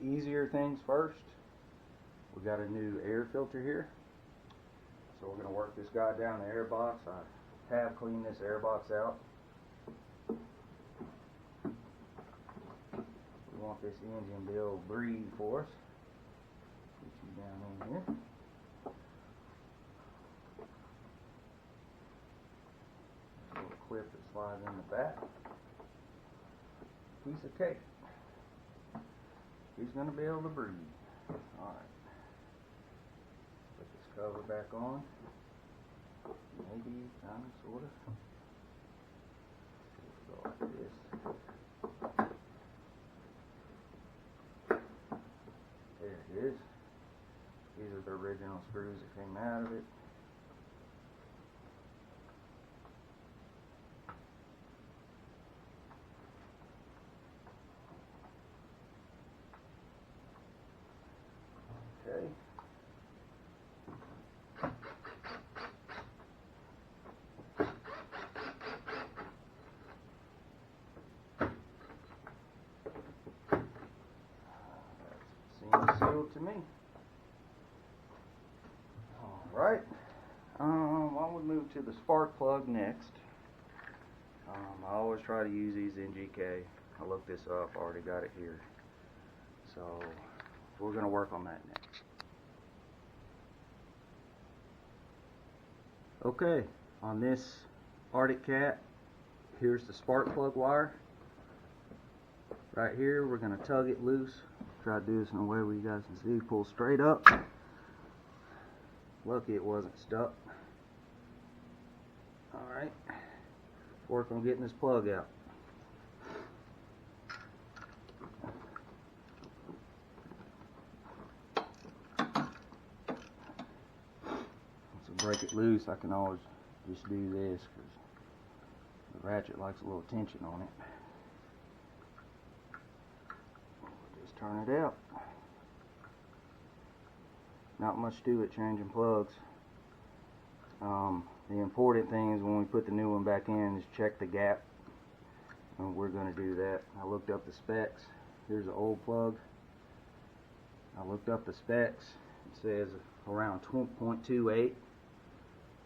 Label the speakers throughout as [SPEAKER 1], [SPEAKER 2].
[SPEAKER 1] easier things first. We got a new air filter here. So we're going to work this guy down the air box. I have cleaned this air box out. We want this engine to be able to breathe for us. Get you down in here. This little clip that slides in the back. Piece of cake. He's going to be able to breathe. Alright. Put this cover back on. Maybe, kind of, sort of. Go like this. There it is. These are the original screws that came out of it. Okay. Seems sealed to me. Alright. I would move to the spark plug next. I always try to use these NGK. I looked this up, I already got it here. So we're going to work on that next. Okay, on this Arctic Cat, here's the spark plug wire. Right here, we're going to tug it loose. Try to do this in a way where you guys can see. Pull straight up. Lucky it wasn't stuck. Alright, work on getting this plug out. Break it loose, I can always just do this because the ratchet likes a little tension on it. Just turn it out. Not much to it changing plugs. The important thing is when we put the new one back in is check the gap, and we're going to do that. I looked up the specs. Here's the old plug. I looked up the specs. It says around 0.28.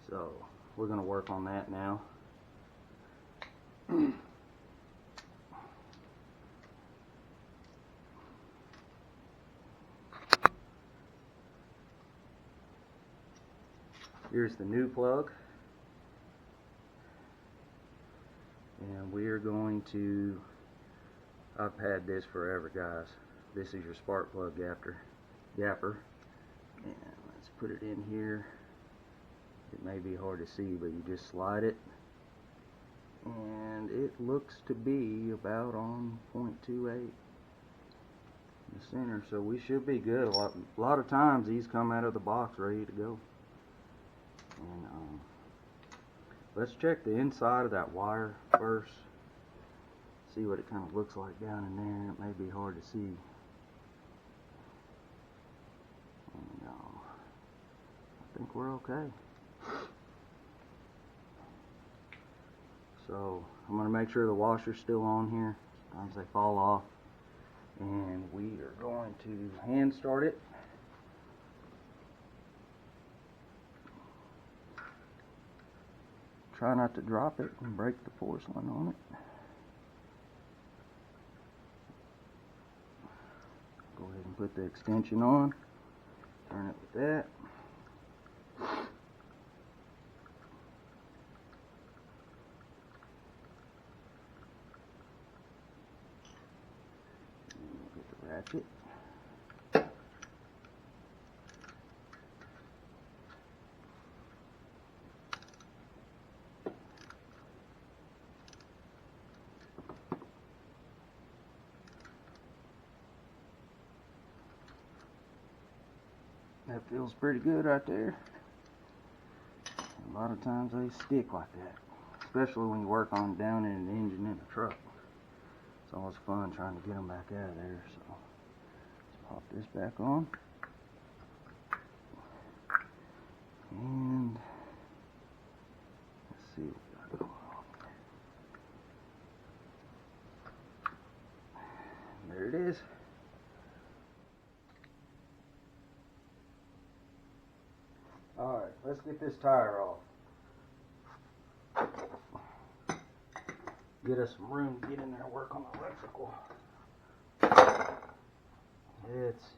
[SPEAKER 1] So we're going to work on that now. Here's the new plug. And we are going to, I've had this forever, guys. This is your spark plug gapper. And let's put it in here. It may be hard to see, but you just slide it, and it looks to be about on 0.28 in the center, so we should be good. A lot of times these come out of the box ready to go. And let's check the inside of that wire first, see what it kind of looks like down in there. It may be hard to see. And I think we're okay. So I'm going to make sure the washer's still on here. Sometimes they fall off. And we are going to hand start it. Try not to drop it and break the porcelain on it. Go ahead and put the extension on. Turn it with that. Ratchet. That feels pretty good right there. A lot of times they stick like that, especially when you work on down in an engine in a truck. It's always fun trying to get them back out of there. So let's pop this back on. And let's see what we got going on. There it is. let's get this tire off. Get us some room to get in there and work on the electrical. Let's see.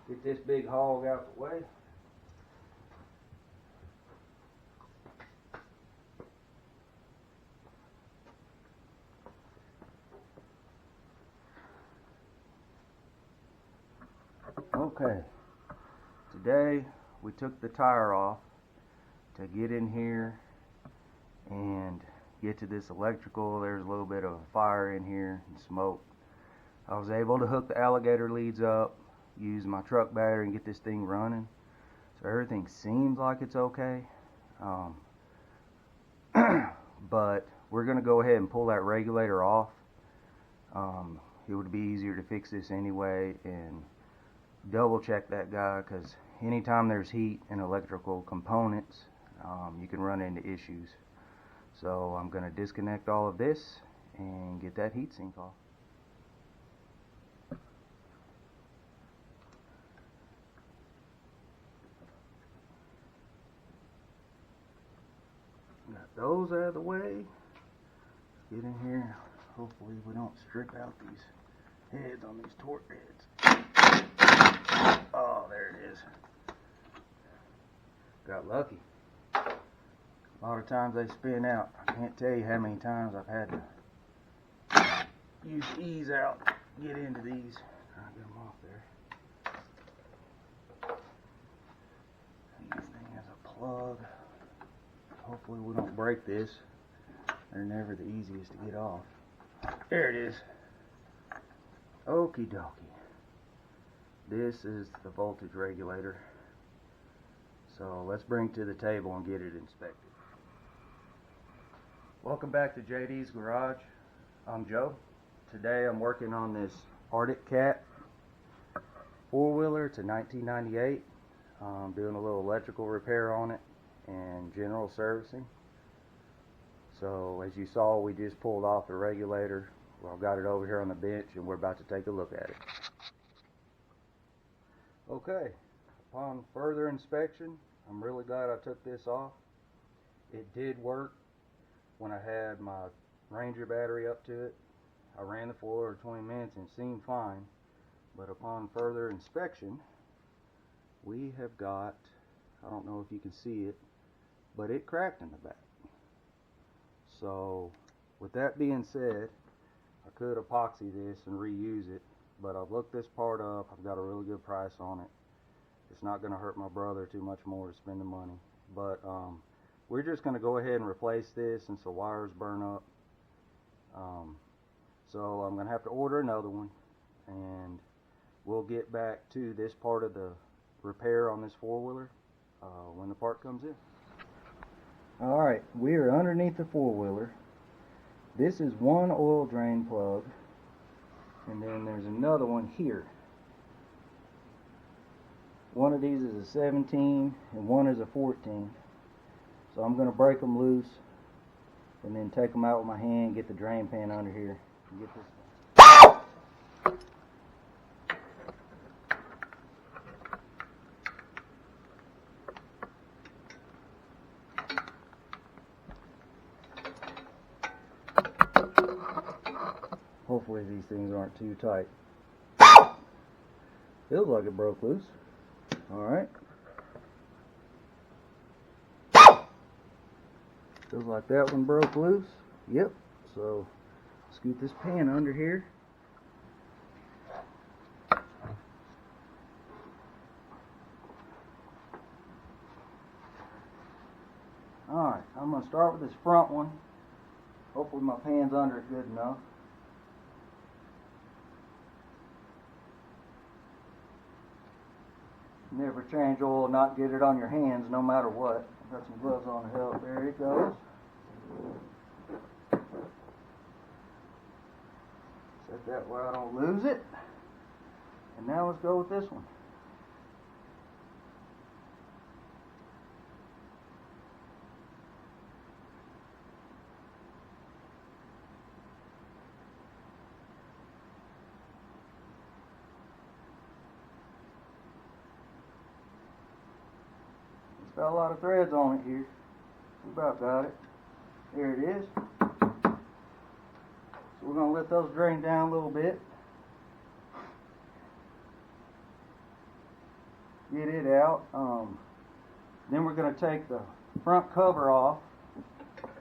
[SPEAKER 1] Get this big hog out the way. Okay, today we took the tire off to get in here and get to this electrical. There's a little bit of fire in here and smoke. I was able to hook the alligator leads up, use my truck battery and get this thing running. So everything seems like it's okay. But we're going to go ahead and pull that regulator off. It would be easier to fix this anyway and double check that guy, because anytime there's heat in electrical components, you can run into issues. So I'm going to disconnect all of this and get that heatsink off. Got those out of the way. Get in here. Hopefully we don't strip out these heads on these torque heads. Oh, there it is. Got lucky. A lot of times they spin out. I can't tell you how many times I've had to use ease out, get into these. Try to get them off there. This thing has a plug. Hopefully we don't break this. They're never the easiest to get off. There it is. Okie dokie. This is the voltage regulator. So let's bring it to the table and get it inspected. Welcome back to JD'z Garage. I'm Joe. Today I'm working on this Arctic Cat 4-wheeler. It's a 1998. I'm doing a little electrical repair on it and general servicing. So as you saw, we just pulled off the regulator. Well, I've got it over here on the bench and we're about to take a look at it. Okay, upon further inspection, I'm really glad I took this off. It did work when I had my Ranger battery up to it. I ran the for over 20 minutes and it seemed fine. But upon further inspection, we have got, I don't know if you can see it, but it cracked in the back. So with that being said, I could epoxy this and reuse it, but I've looked this part up. I've got a really good price on it. It's not going to hurt my brother too much more to spend the money. But we're just going to go ahead and replace this since the wires burn up. So I'm going to have to order another one, and we'll get back to this part of the repair on this 4-wheeler when the part comes in. Alright, we are underneath the 4-wheeler. This is one oil drain plug, and then there's another one here. One of these is a 17 and one is a 14. So I'm going to break them loose and then take them out with my hand, get the drain pan under here and get this. Hopefully these things aren't too tight. Feels like it broke loose. Alright. Feels like that one broke loose. Yep. So scoot this pan under here. Alright, I'm going to start with this front one. Hopefully my pan's under it good enough. Never change oil, not get it on your hands no matter what. I've got some gloves on to help. There it goes. Set that where I don't lose it. And now let's go with this one. It's got a lot of threads on it here. We about got it. There it is. So we're going to let those drain down a little bit. Get it out. Then we're going to take the front cover off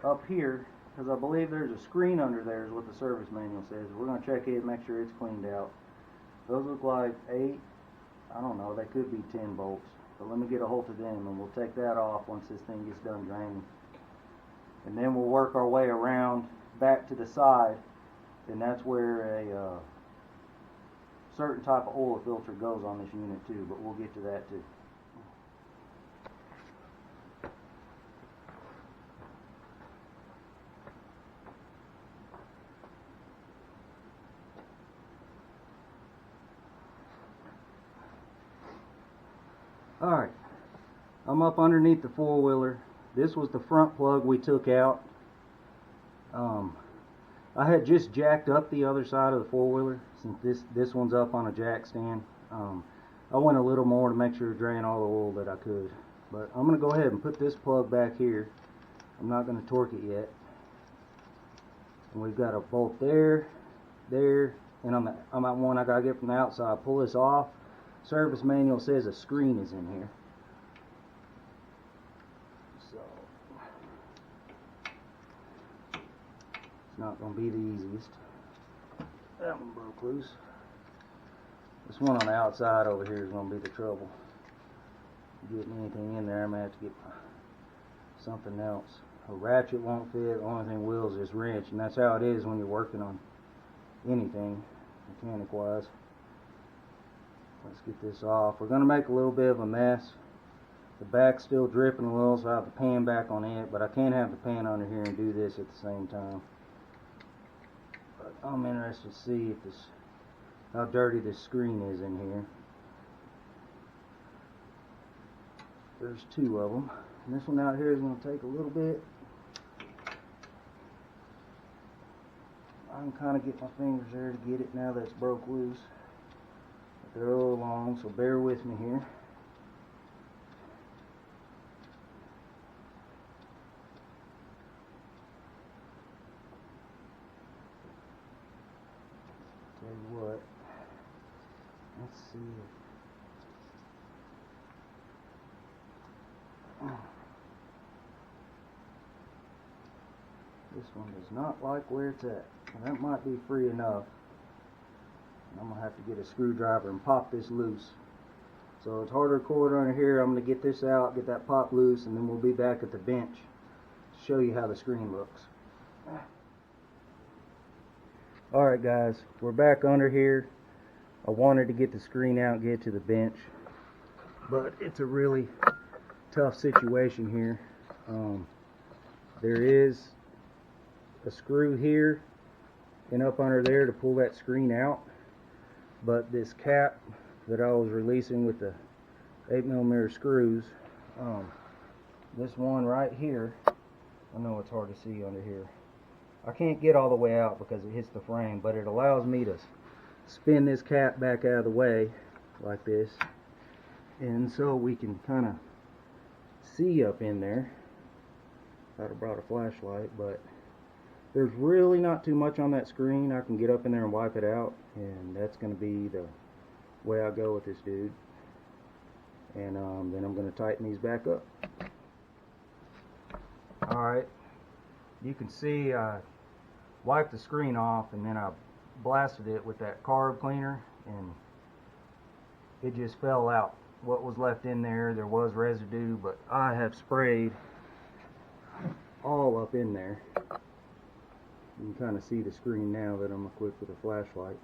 [SPEAKER 1] up here, because I believe there's a screen under there is what the service manual says. We're going to check it and make sure it's cleaned out. Those look like 8, I don't know, they could be 10 bolts. But let me get a hold of them and we'll take that off once this thing gets done draining. And then we'll work our way around back to the side, and that's where a certain type of oil filter goes on this unit too, but we'll get to that too. Alright, I'm up underneath the four-wheeler. This was the front plug we took out. I had just jacked up the other side of the four-wheeler, since this one's up on a jack stand. I went a little more to make sure to drain all the oil that I could. But I'm going to go ahead and put this plug back here. I'm not going to torque it yet. And we've got a bolt there, and on that one I got to get from the outside. Pull this off. Service manual says a screen is in here. So it's not going to be the easiest. That one broke loose. This one on the outside over here is going to be the trouble. Getting anything in there, I'm going to have to get something else. A ratchet won't fit. The only thing will is this wrench, and that's how it is when you're working on anything mechanic wise. Let's get this off. We're going to make a little bit of a mess. The back's still dripping a little, so I have the pan back on it, but I can't have the pan under here and do this at the same time. But I'm interested to see if how dirty this screen is in here. There's 2 of them. And this one out here is going to take a little bit. I can kind of get my fingers there to get it now that it's broke loose. They're a little long, so bear with me here. Tell you what, let's see. This one does not like where it's at. And that might be free enough. I'm going to have to get a screwdriver and pop this loose. So it's harder cord under here. I'm going to get this out, get that pop loose, and then we'll be back at the bench to show you how the screen looks. Alright guys, we're back under here. I wanted to get the screen out and get to the bench, but it's a really tough situation here. There is a screw here and up under there to pull that screen out. But this cap that I was releasing with the 8mm screws, this one right here, I know it's hard to see under here. I can't get all the way out because it hits the frame, but it allows me to spin this cap back out of the way like this, and so we can kind of see up in there. I'd have brought a flashlight, but there's really not too much on that screen. I can get up in there and wipe it out, and that's going to be the way I go with this dude. And then I'm going to tighten these back up. Alright, you can see I wiped the screen off, and then I blasted it with that carb cleaner, and it just fell out. What was left in there was residue, but I have sprayed all up in there. You can kind of see the screen now that I'm equipped with a flashlight.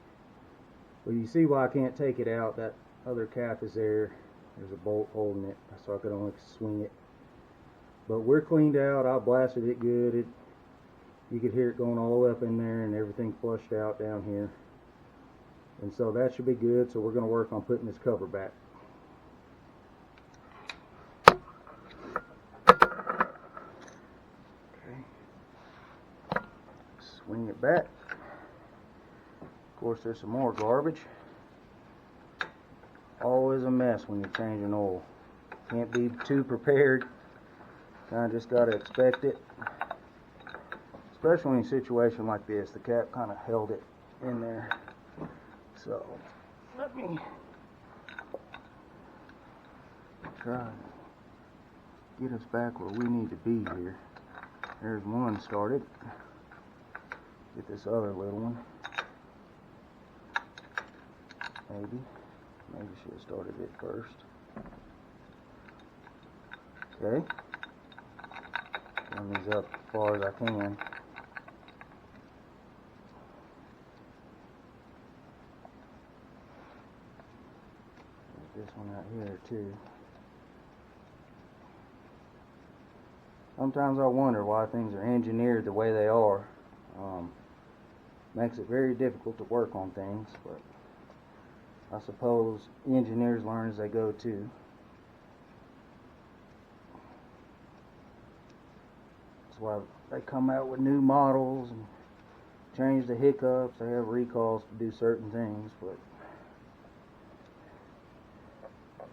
[SPEAKER 1] Well, you see why I can't take it out. That other cap is there. There's a bolt holding it, so I could only swing it. But we're cleaned out. I blasted it good. You could hear it going all the way up in there, and everything flushed out down here. And so that should be good. So we're going to work on putting this cover back. Okay. Swing it back. Of course, there's some more garbage. Always a mess when you're changing oil. Can't be too prepared. Kind of just got to expect it. Especially in a situation like this. The cap kind of held it in there. So, let me try to get us back where we need to be here. There's one started. Get this other little one. Maybe should have started it first. Okay. Run these up as far as I can. There's this one out here too. Sometimes I wonder why things are engineered the way they are. Makes it very difficult to work on things, but I suppose engineers learn as they go too. That's why they come out with new models and change the hiccups. They have recalls to do certain things, but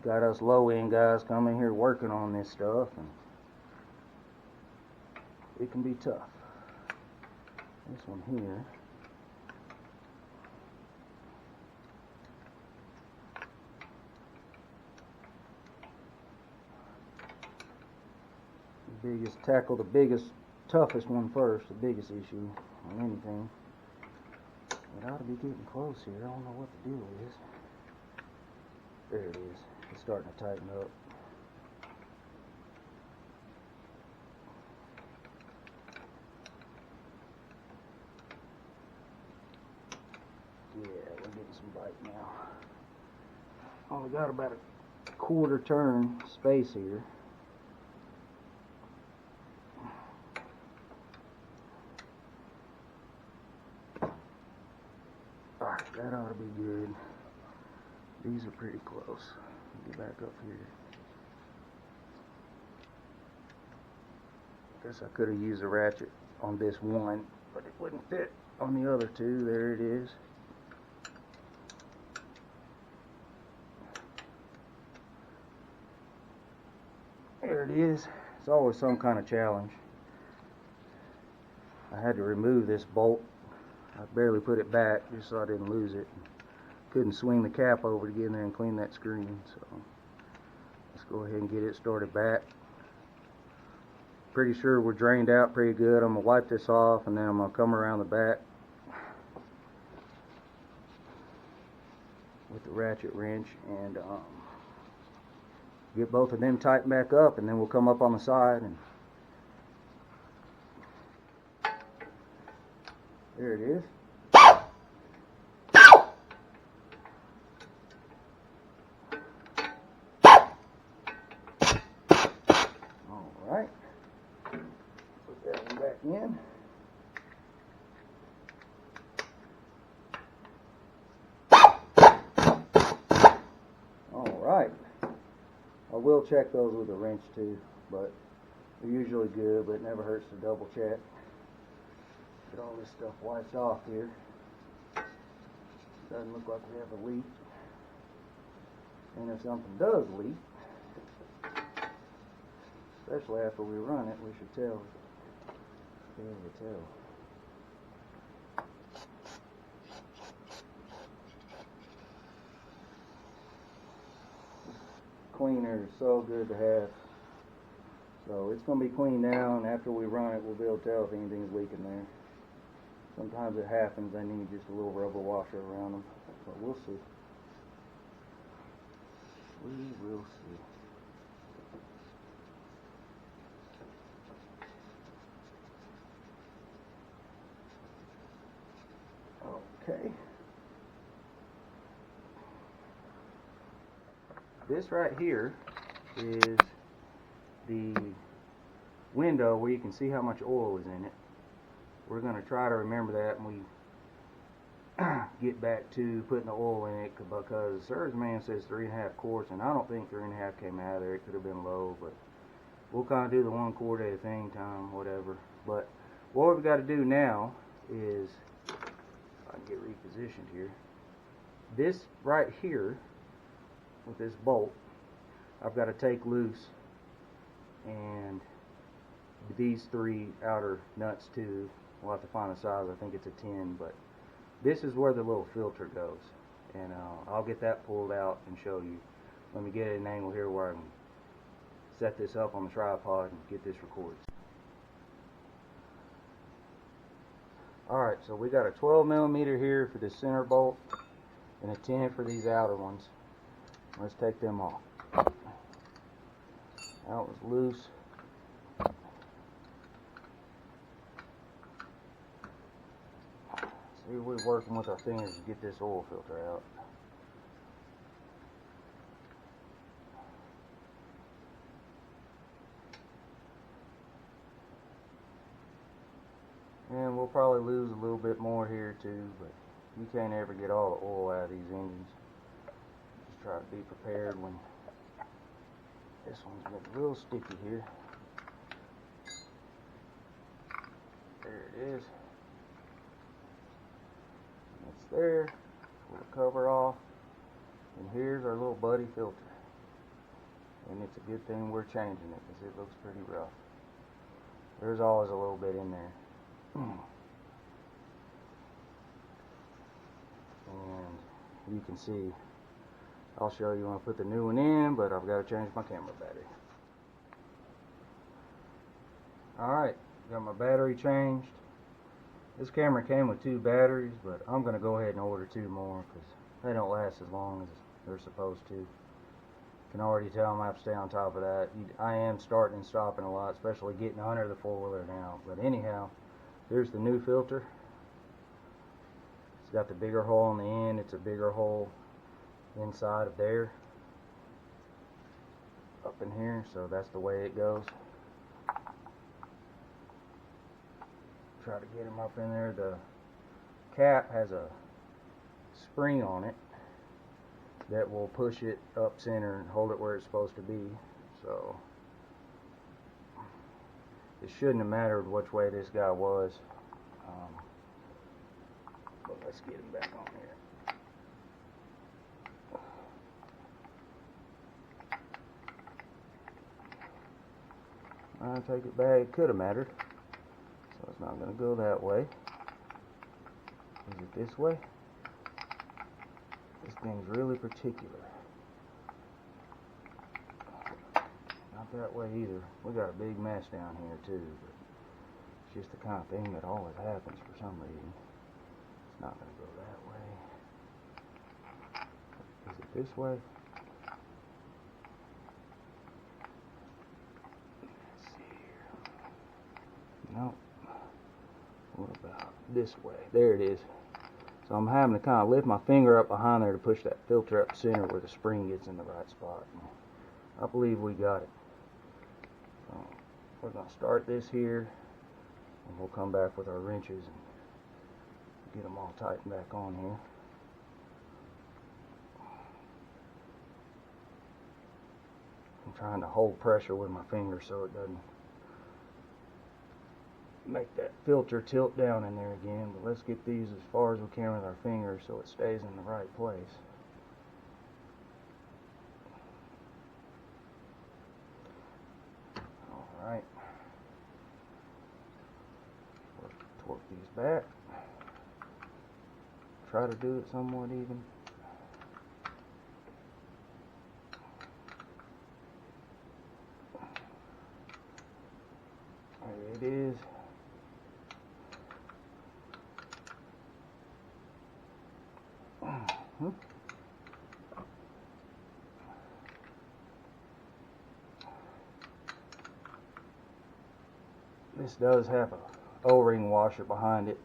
[SPEAKER 1] got us low-end guys coming here working on this stuff, and it can be tough. This one here. Tackle the biggest, toughest one first, the biggest issue on anything. It ought to be getting close here. I don't know what the deal is. There it is. It's starting to tighten up. Yeah, we're getting some bite now. Only got about a quarter turn space here. Alright, that ought to be good. These are pretty close. Get back up here. Guess I could have used a ratchet on this one, but it wouldn't fit on the other two. There it is. There it is. It's always some kind of challenge. I had to remove this bolt. I barely put it back just so I didn't lose it. Couldn't swing the cap over to get in there and clean that screen. So let's go ahead and get it started back. Pretty sure we're drained out pretty good. I'm going to wipe this off and then I'm going to come around the back with the ratchet wrench and get both of them tightened back up, and then we'll come up on the side and there it is. Alright. Put that one back in. Alright. I will check those with a wrench too, but they're usually good, but it never hurts to double check. Get all this stuff wiped off here. Doesn't look like we have a leak. And if something does leak, especially after we run it, we should be able to tell. Cleaner is so good to have. So it's going to be cleaned now, and after we run it, we'll be able to tell if anything's leaking there. Sometimes it happens, they need just a little rubber washer around them, but we'll see. We will see. Okay. This right here is the window where you can see how much oil is in it. We're going to try to remember that when we get back to putting the oil in it, because Surge Man says 3.5 quarts, and I don't think 3.5 came out of there. It could have been low, but we'll kind of do the 1 quart at a thing time, whatever. But what we've got to do now is, if I can get repositioned here, this right here with this bolt, I've got to take loose, and these 3 outer nuts too. We'll have to find the size. I think it's a 10, but this is where the little filter goes, and I'll get that pulled out and show you. Let me get at an angle here where I can set this up on the tripod and get this recorded. Alright, so we got a 12mm here for the center bolt and a 10 for these outer ones. Let's take them off. That was loose. See, we're working with our fingers to get this oil filter out. And we'll probably lose a little bit more here too, but you can't ever get all the oil out of these engines. Just try to be prepared when this one's getting a little sticky here. There it is. It's there. Pull the cover off. And here's our little buddy filter. And it's a good thing we're changing it, because it looks pretty rough. There's always a little bit in there. And you can see, I'll show you when I put the new one in, but I've got to change my camera battery. Alright, got my battery changed. This camera came with 2 batteries, but I'm going to go ahead and order 2 more, because they don't last as long as they're supposed to. You can already tell I'm going to have to stay on top of that. I am starting and stopping a lot, especially getting under the 4-wheeler now. But anyhow, here's the new filter. It's got the bigger hole on the end. It's a bigger hole inside of there, up in here, so that's the way it goes. Try to get him up in there. The cap has a spring on it that will push it up center and hold it where it's supposed to be, so it shouldn't have mattered which way this guy was. But let's get him back on here. I'll take it back. It could have mattered, so it's not going to go that way. Is it this way? This thing's really particular. Not that way either. We got a big mess down here too, but it's just the kind of thing that always happens for some reason. It's not going to go that way. Is it this way? Let's see here. Nope. What about this way? There it is. So I'm having to kind of lift my finger up behind there to push that filter up center where the spring gets in the right spot. I believe we got it. So we're going to start this here, and we'll come back with our wrenches and get them all tightened back on here. I'm trying to hold pressure with my finger so it doesn't make that filter tilt down in there again, but let's get these as far as we can with our fingers so it stays in the right place. Alright, torque these back, try to do it somewhat even. There it is. This does have a O-ring washer behind it.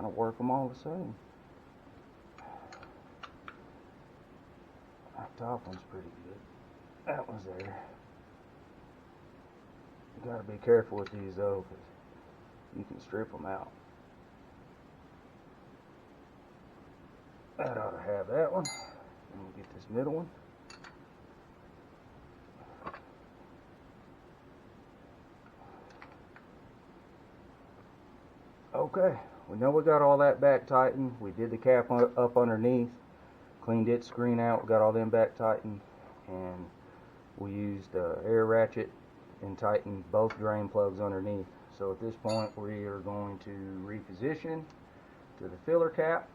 [SPEAKER 1] kind of work them all the same. That top one's pretty good. That one's there. You gotta be careful with these though, because you can strip them out. That ought to have that one. And we'll get this middle one. Okay, we know we got all that back tightened. We did the cap up underneath, cleaned its screen out, we got all them back tightened, and we used air ratchet and tightened both drain plugs underneath. So at this point we are going to reposition to the filler cap,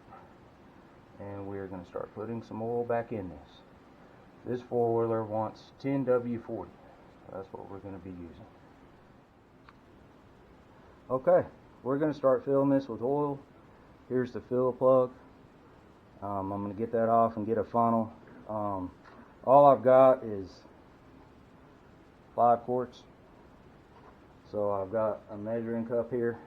[SPEAKER 1] and we are going to start putting some oil back in this. This four-wheeler wants 10W40, so that's what we're going to be using. Okay, we're going to start filling this with oil. Here's the fill plug. I'm going to get that off and get a funnel. All I've got is 5 quarts. So I've got a measuring cup here.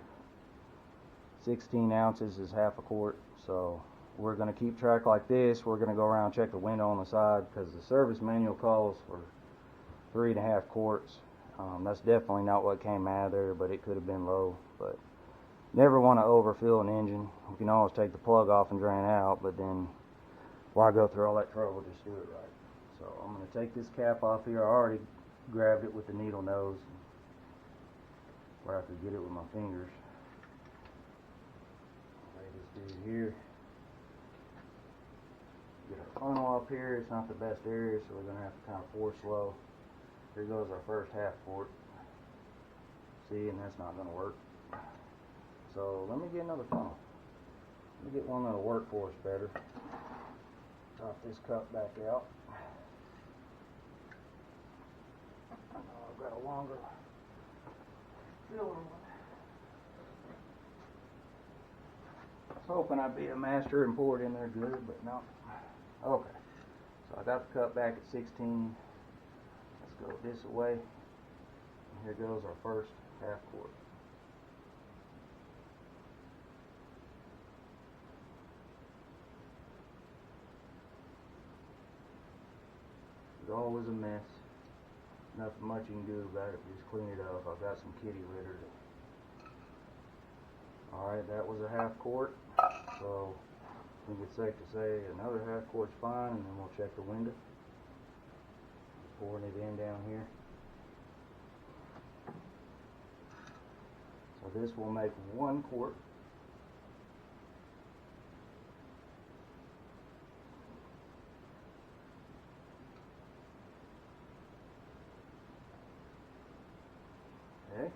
[SPEAKER 1] 16 ounces is half a quart. So we're going to keep track like this. We're going to go around and check the window on the side, because the service manual calls for 3.5 quarts. That's definitely not what came out of there, but it could have been low. But never want to overfill an engine. You can always take the plug off and drain it out, but then why go through all that trouble? Just do it right. So I'm going to take this cap off here. I already grabbed it with the needle nose, where I could get it with my fingers. Lay this dude here. Get our funnel up here. It's not the best area, so we're going to have to kind of force slow. Here goes our first half quart. See, and that's not going to work. So let me get another funnel. Let me get one that'll work for us better. Top this cup back out. I know I've got a longer filler one. I was hoping I'd be a master and pour it in there good, but no. Okay. So I got the cup back at 16. Let's go this way. And here goes our first half quart. It's always a mess. Nothing much you can do about it. Just clean it up. I've got some kitty litter. Alright, that was a half quart. So I think it's safe to say another half quart's fine, and then we'll check the window. Pouring it in down here. So this will make 1 quart. Okay.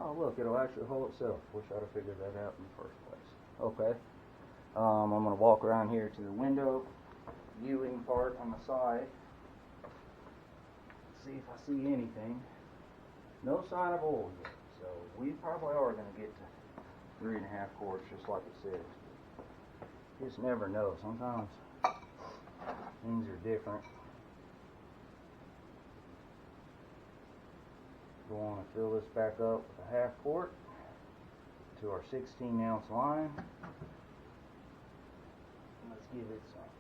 [SPEAKER 1] Oh look, it'll actually hold itself. Wish I'd have figured that out in the first place. Okay. I'm going to walk around here to the window viewing part on the side. See if I see anything. No sign of oil yet, so we probably are going to get to 3.5 quarts, just like it says. You just never know. Sometimes things are different. Go on and fill this back up with a half quart to our 16-ounce line. Let's give it some.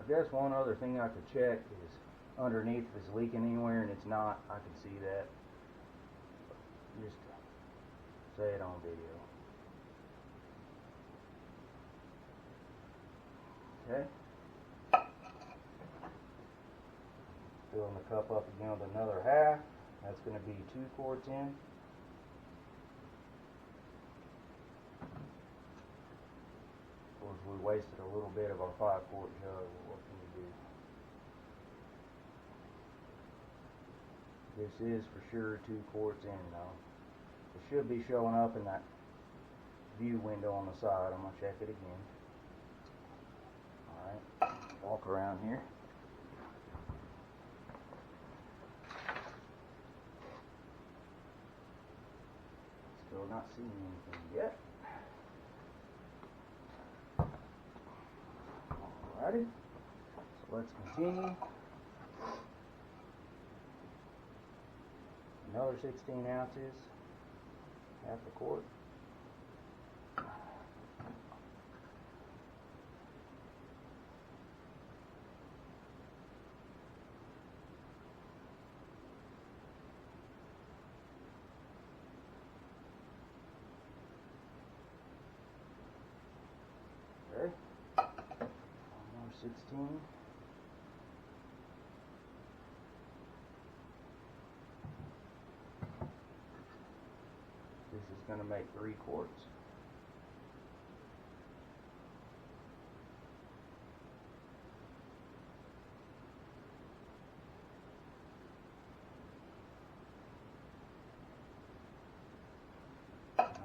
[SPEAKER 1] I guess one other thing I could check is underneath if it's leaking anywhere, and it's not. I can see that. Just to say it on video. Okay. Filling the cup up again with another half. That's going to be 2 quarts in. Of course, we wasted a little bit of our 5-quart jug. What can you do? This is for sure 2 quarts in now. It should be showing up in that view window on the side. I'm going to check it again. Alright, walk around here. Still not seeing anything yet. Alrighty, so let's continue. Another 16 ounces. half a quart. Okay. 16. This is going to make 3 quarts.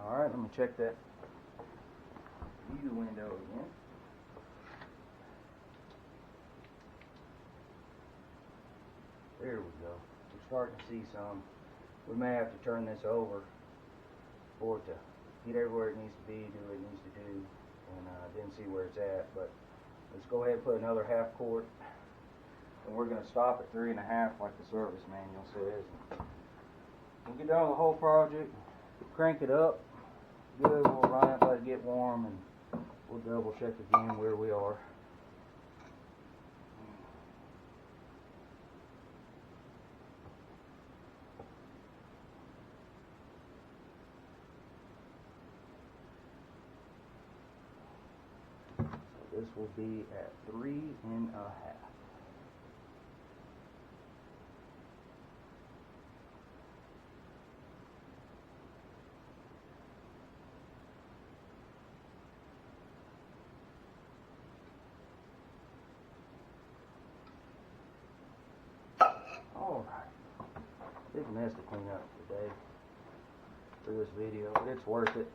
[SPEAKER 1] Alright, let me check that view window again. There we go. We're starting to see some. We may have to turn this over for it to get everywhere it needs to be, do what it needs to do, and didn't see where it's at, but let's go ahead and put another half quart, and we're going to stop at 3.5 like the service manual says. We'll get done with the whole project, crank it up, good, we'll run it, let it get warm, and we'll double check again where we are. This will be at 3.5. All right. Big mess to clean up today for this video, but it's worth it.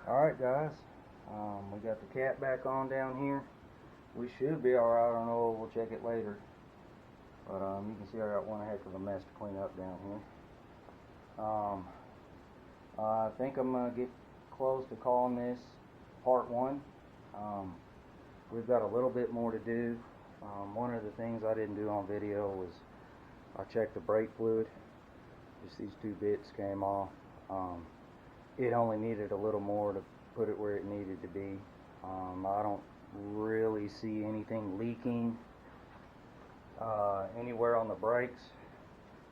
[SPEAKER 1] Alright guys, we got the cap back on down here. We should be alright on oil, we'll check it later. But you can see I got one heck of a mess to clean up down here. I think I'm going to get close to calling this part 1. We've got a little bit more to do. One of the things I didn't do on video was I checked the brake fluid. Just these 2 bits came off. It only needed a little more to put it where it needed to be. I don't really see anything leaking anywhere on the brakes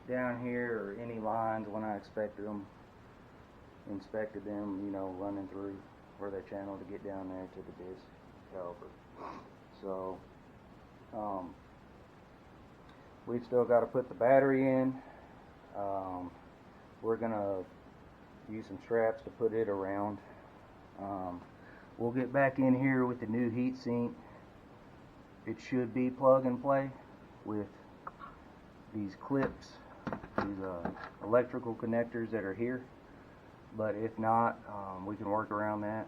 [SPEAKER 1] down here, or any lines when I inspected them, you know, running through where they channel to get down there to the disc caliper. So we've still got to put the battery in. We're gonna use some straps to put it around. We'll get back in here with the new heat sink. It should be plug and play with these clips, these electrical connectors that are here, but if not, we can work around that.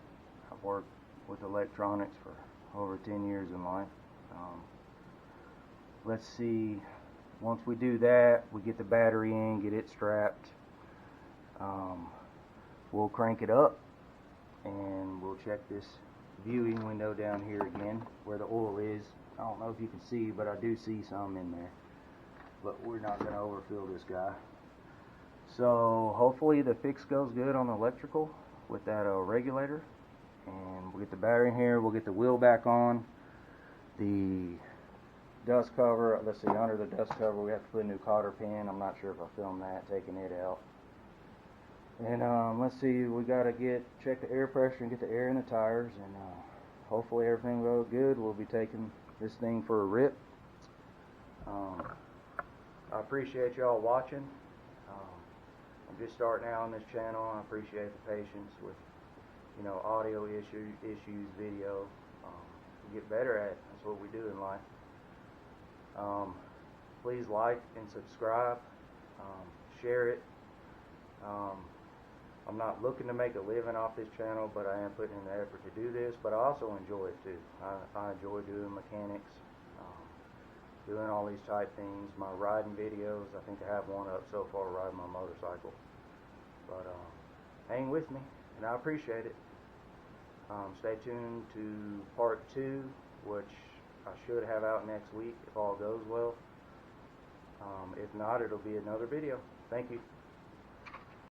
[SPEAKER 1] I've worked with electronics for over 10 years in life. Let's see, once we do that, we get the battery in, get it strapped, we'll crank it up and we'll check this viewing window down here again where the oil is. I don't know if you can see, but I do see some in there, but we're not going to overfill this guy. So hopefully the fix goes good on the electrical with that regulator, and we'll get the battery in here, we'll get the wheel back on. The dust cover, let's see, under the dust cover we have to put a new cotter pin. I'm not sure if I filmed that, taking it out. And let's see, we got to check the air pressure and get the air in the tires, and hopefully everything goes good. We'll be taking this thing for a rip. I appreciate y'all watching. I'm just starting out on this channel. I appreciate the patience with, you know, audio issues, video. We get better at it. That's what we do in life. Please like and subscribe. Share it. I'm not looking to make a living off this channel, but I am putting in the effort to do this. But I also enjoy it too. I enjoy doing mechanics, doing all these type things. My riding videos, I think I have one up so far, riding my motorcycle. But hang with me, and I appreciate it. Stay tuned to part 2, which I should have out next week if all goes well. If not, it'll be another video. Thank you.